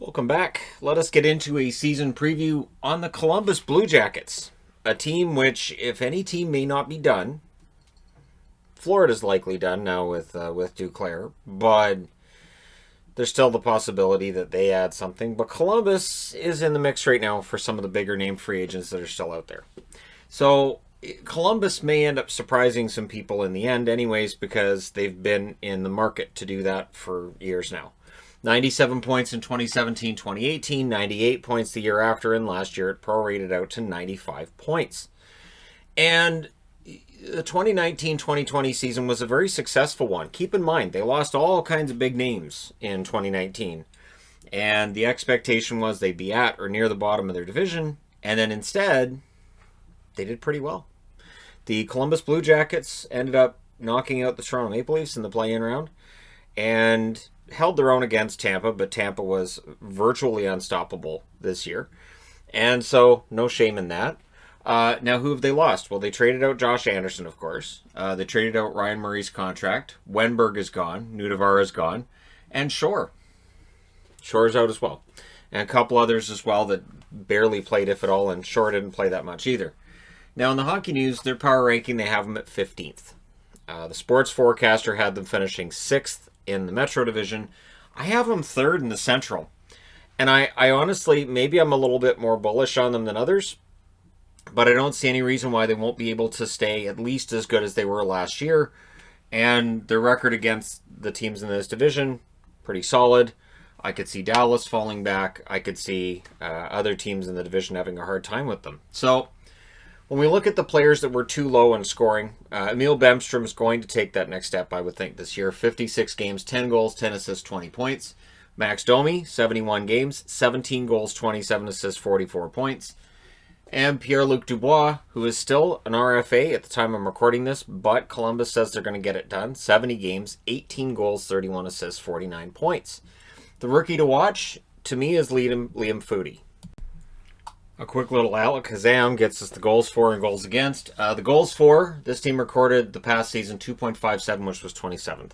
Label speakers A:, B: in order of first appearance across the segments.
A: Welcome back. Let us get into a season preview on the Columbus Blue Jackets, a team which, if any team may not be done, Florida's likely done now with Duclair, but there's still the possibility that they add something. But Columbus is in the mix right now for some of the bigger name free agents that are still out there. So Columbus may end up surprising some people in the end anyways, because they've been in the market to do that for years now. 97 points in 2017-2018, 98 points the year after, and last year it prorated out to 95 points. And the 2019-2020 season was a very successful one. Keep in mind, they lost all kinds of big names in 2019. And the expectation was they'd be at or near the bottom of their division. And then instead, they did pretty well. The Columbus Blue Jackets ended up knocking out the Toronto Maple Leafs in the play-in round and held their own against Tampa, but Tampa was virtually unstoppable this year. And so, no shame in that. Now, who have they lost? Well, they traded out Josh Anderson, of course. They traded out Ryan Murray's contract. Wenberg is gone. Nudavara is gone. And Shore. Shore's out as well. And a couple others as well that barely played, if at all, and Shore didn't play that much either. Now, in the hockey news, their power ranking, they have them at 15th. The sports forecaster had them finishing 6th in the Metro Division. I have them 3rd in the Central. And I honestly, maybe I'm a little bit more bullish on them than others, but I don't see any reason why they won't be able to stay at least as good as they were last year. And their record against the teams in this division, pretty solid. I could see Dallas falling back. I could see other teams in the division having a hard time with them. So when we look at the players that were too low in scoring, Emil Bemstrom is going to take that next step, I would think, this year. 56 games, 10 goals, 10 assists, 20 points. Max Domi, 71 games, 17 goals, 27 assists, 44 points. And Pierre-Luc Dubois, who is still an RFA at the time I'm recording this, but Columbus says they're going to get it done. 70 games, 18 goals, 31 assists, 49 points. The rookie to watch, to me, is Liam Foudy. A quick little Alakazam gets us the goals for and goals against. The goals for, this team recorded the past season 2.57, which was 27th.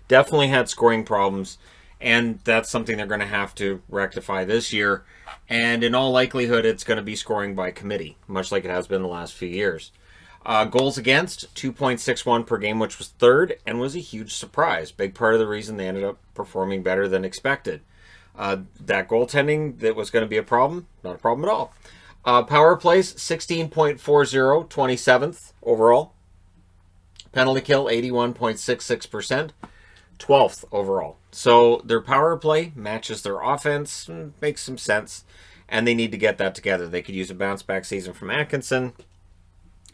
A: Definitely had scoring problems, and that's something they're going to have to rectify this year. And in all likelihood, it's going to be scoring by committee, much like it has been the last few years. Goals against, 2.61 per game, which was 3rd, and was a huge surprise. Big part of the reason they ended up performing better than expected. That goaltending that was going to be a problem, not a problem at all. Power plays, 16.40, 27th overall. Penalty kill, 81.66%, 12th overall. So their power play matches their offense, makes some sense, and they need to get that together. They could use a bounce-back season from Atkinson,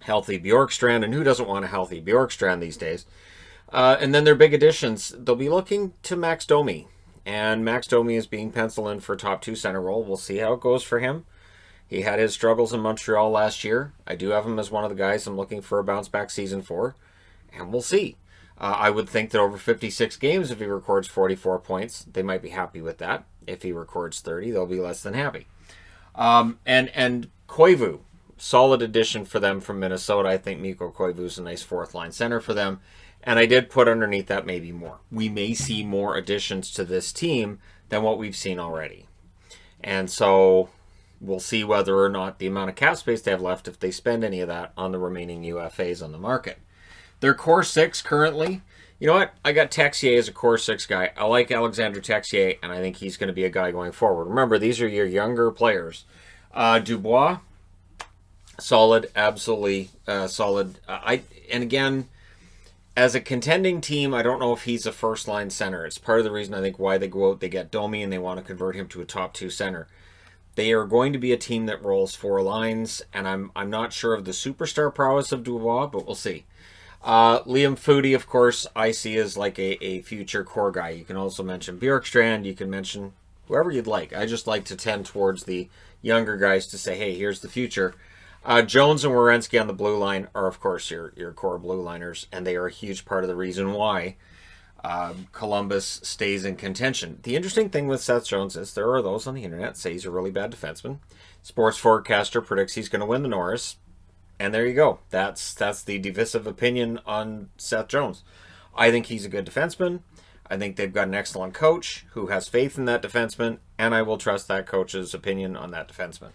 A: healthy Bjorkstrand, and who doesn't want a healthy Bjorkstrand these days? And then their big additions, they'll be looking to Max Domi. And Max Domi is being penciled in for top 2 center role. We'll see how it goes for him. He had his struggles in Montreal last year. I do have him as one of the guys I'm looking for a bounce-back season for. And we'll see. I would think that over 56 games, if he records 44 points, they might be happy with that. If he records 30, they'll be less than happy. And Koivu, solid addition for them from Minnesota. I think Mikko Koivu is a nice 4th-line center for them. And I did put underneath that maybe more. We may see more additions to this team than what we've seen already. And so we'll see whether or not the amount of cap space they have left, if they spend any of that on the remaining UFAs on the market. Their core 6 currently, you know what? I got Texier as a core 6 guy. I like Alexander Texier, and I think he's going to be a guy going forward. Remember, these are your younger players. Dubois, solid, absolutely solid. And again, as a contending team, I don't know if he's a first-line center. It's part of the reason I think why they go out, they get Domi, and they want to convert him to a top 2 center. They are going to be a team that rolls 4 lines, and I'm not sure of the superstar prowess of Dubois, but we'll see. Liam Foudy, of course, I see as like a future core guy. You can also mention Bjorkstrand. You can mention whoever you'd like. I just like to tend towards the younger guys to say, hey, here's the future. Jones and Werenski on the blue line are, of course, your core blue liners, and they are a huge part of the reason why Columbus stays in contention. The interesting thing with Seth Jones is there are those on the internet say he's a really bad defenseman. Sports forecaster predicts he's going to win the Norris, and there you go. That's the divisive opinion on Seth Jones. I think he's a good defenseman. I think they've got an excellent coach who has faith in that defenseman, and I will trust that coach's opinion on that defenseman.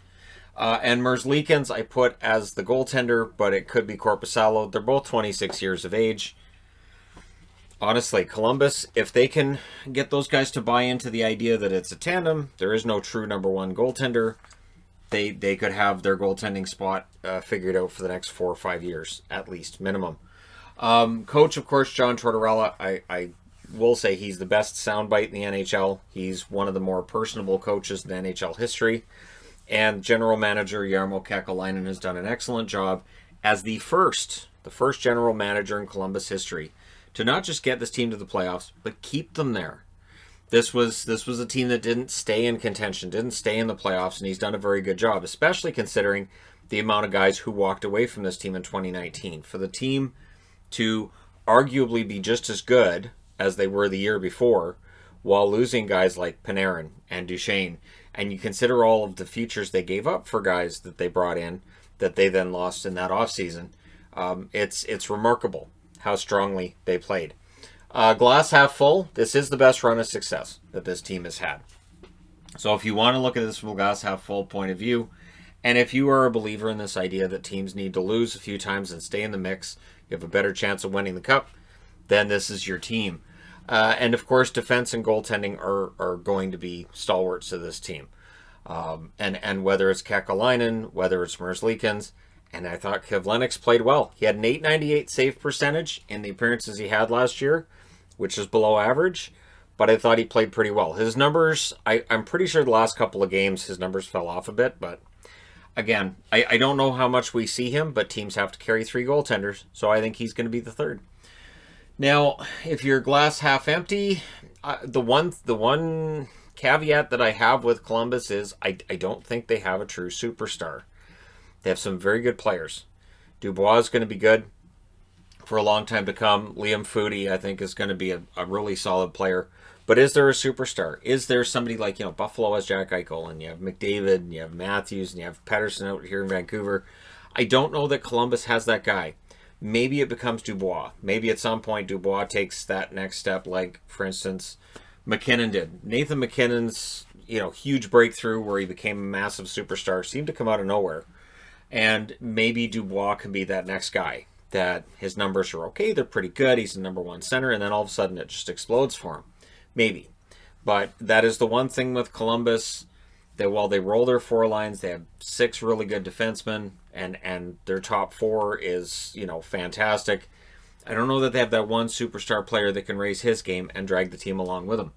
A: And Merzlikins I put as the goaltender, but it could be Korpisalo. They're both 26 years of age. Honestly, Columbus, if they can get those guys to buy into the idea that it's a tandem, there is no true number one goaltender, they could have their goaltending spot figured out for the next 4 or 5 years, at least, minimum. Coach, of course, John Tortorella. I will say he's the best soundbite in the NHL. He's one of the more personable coaches in NHL history. And general manager Jarmo Kekalainen has done an excellent job as the first general manager in Columbus history to not just get this team to the playoffs, but keep them there. This was a team that didn't stay in contention, didn't stay in the playoffs, and he's done a very good job, especially considering the amount of guys who walked away from this team in 2019. For the team to arguably be just as good as they were the year before, while losing guys like Panarin and Duchesne, and you consider all of the futures they gave up for guys that they brought in, that they then lost in that offseason, it's remarkable how strongly they played. Glass half full, this is the best run of success that this team has had. So if you want to look at this from a glass half full point of view, and if you are a believer in this idea that teams need to lose a few times and stay in the mix, you have a better chance of winning the cup, then this is your team. And of course, defense and goaltending are going to be stalwarts of this team. And whether it's Kekalainen, whether it's Merzlikins, and I thought Kivlenix played well. He had an .898 save percentage in the appearances he had last year, which is below average, but I thought he played pretty well. His numbers, I'm pretty sure the last couple of games his numbers fell off a bit, but again, I don't know how much we see him, but teams have to carry 3 goaltenders, so I think he's going to be the third. Now, if you're glass half empty, the one caveat that I have with Columbus is I don't think they have a true superstar. They have some very good players. Dubois is going to be good for a long time to come. Liam Foudy, I think, is going to be a really solid player. But is there a superstar? Is there somebody like, Buffalo has Jack Eichel, and you have McDavid, and you have Matthews, and you have Pettersson out here in Vancouver? I don't know that Columbus has that guy. Maybe it becomes Dubois. Maybe at some point Dubois takes that next step, like, for instance, McKinnon did. Nathan McKinnon's, huge breakthrough where he became a massive superstar seemed to come out of nowhere. And maybe Dubois can be that next guy, that his numbers are okay, they're pretty good, he's the number one center, and then all of a sudden it just explodes for him. Maybe. But that is the one thing with Columbus, that while they roll their 4 lines, they have 6 really good defensemen, and their top 4 is, fantastic. I don't know that they have that one superstar player that can raise his game and drag the team along with him.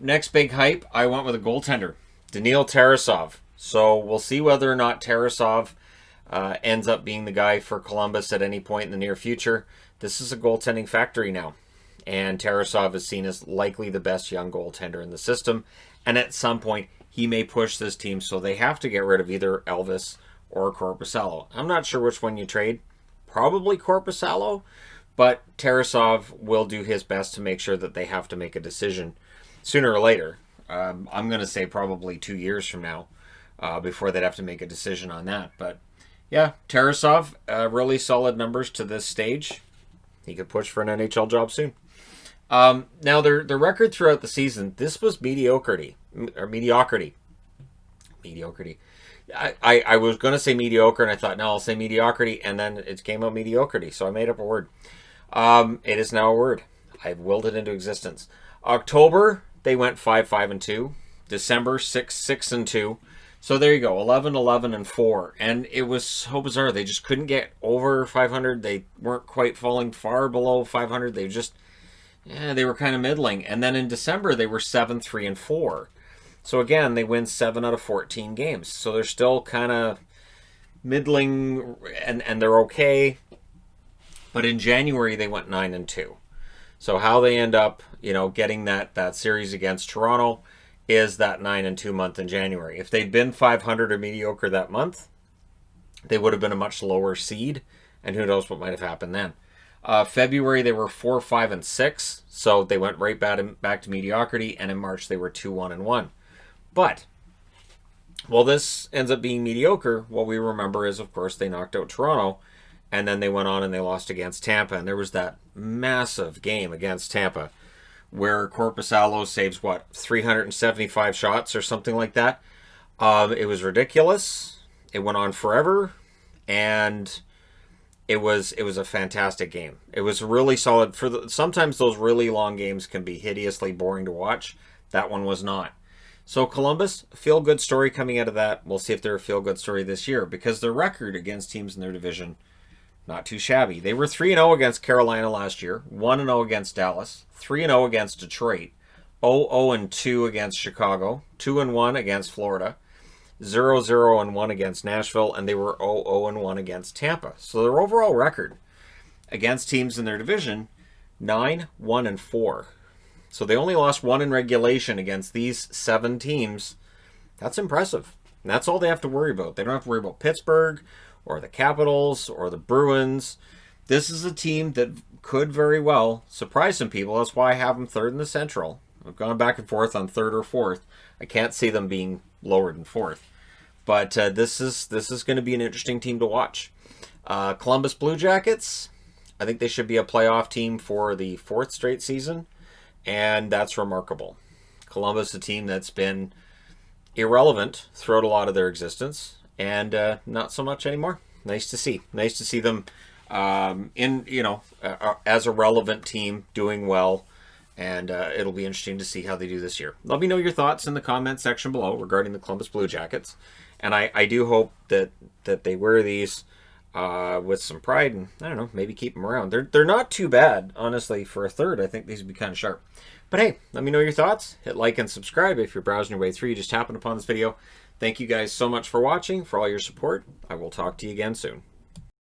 A: Next big hype, I went with a goaltender, Denil Tarasov. So we'll see whether or not Tarasov ends up being the guy for Columbus at any point in the near future. This is a goaltending factory now, and Tarasov is seen as likely the best young goaltender in the system, and at some point he may push this team, so they have to get rid of either Elvis or Korpisalo. I'm not sure which one you trade. Probably Korpisalo, but Tarasov will do his best to make sure that they have to make a decision sooner or later. I'm going to say probably 2 years from now before they'd have to make a decision on that. But yeah, Tarasov, really solid numbers to this stage. He could push for an NHL job soon. Now, their record throughout the season, this was mediocrity. Mediocrity. I was going to say mediocre, and I thought, no, I'll say mediocrity, and then it came out mediocrity, so I made up a word. It is now a word. I've willed it into existence. October, they went 5-5-2. December, 6-6-2. So there you go, 11-11-4. And it was so bizarre. They just couldn't get over 500. They weren't quite falling far below 500. They were kind of middling. And then in December, they were 7-3-4. So again, they win 7 out of 14 games. So they're still kind of middling, and they're okay. But in January, they went 9-2. So how they end up, getting that series against Toronto is that 9-2 month in January. If they'd been 500 or mediocre that month, they would have been a much lower seed, and who knows what might have happened then. February, they were 4-5-6, so they went right back to mediocrity, and in March, they were 2-1-1. But, while this ends up being mediocre, what we remember is, of course, they knocked out Toronto, and then they went on and they lost against Tampa, and there was that massive game against Tampa where Korpisalo saves, what, 375 shots or something like that. It was ridiculous. It went on forever, and it was a fantastic game. It was really solid. Sometimes those really long games can be hideously boring to watch. That one was not. So Columbus, feel-good story coming out of that. We'll see if they're a feel-good story this year, because their record against teams in their division, not too shabby. They were 3-0 against Carolina last year, 1-0 against Dallas, 3-0 against Detroit, 0-0-2 against Chicago, 2-1 against Florida, 0-0-1 against Nashville, and they were 0-0-1 against Tampa. So their overall record against teams in their division, 9-1-4. So they only lost 1 in regulation against these 7 teams. That's impressive. And that's all they have to worry about. They don't have to worry about Pittsburgh or the Capitals or the Bruins. This is a team that could very well surprise some people. That's why I have them 3rd in the Central. I've gone back and forth on 3rd or 4th. I can't see them being lower than 4th. But this is going to be an interesting team to watch. Columbus Blue Jackets, I think they should be a playoff team for the 4th straight season, and that's remarkable. Columbus, a team that's been irrelevant throughout a lot of their existence, and not so much anymore. Nice to see. Nice to see them as a relevant team doing well. And it'll be interesting to see how they do this year. Let me know your thoughts in the comment section below regarding the Columbus Blue Jackets. And I do hope that they wear these with some pride and, I don't know, maybe keep them around. They're not too bad, honestly, for a 3rd. I think these would be kind of sharp. But hey, let me know your thoughts. Hit like and subscribe if you're browsing your way through. You just happened upon this video. Thank you guys so much for watching, for all your support. I will talk to you again soon.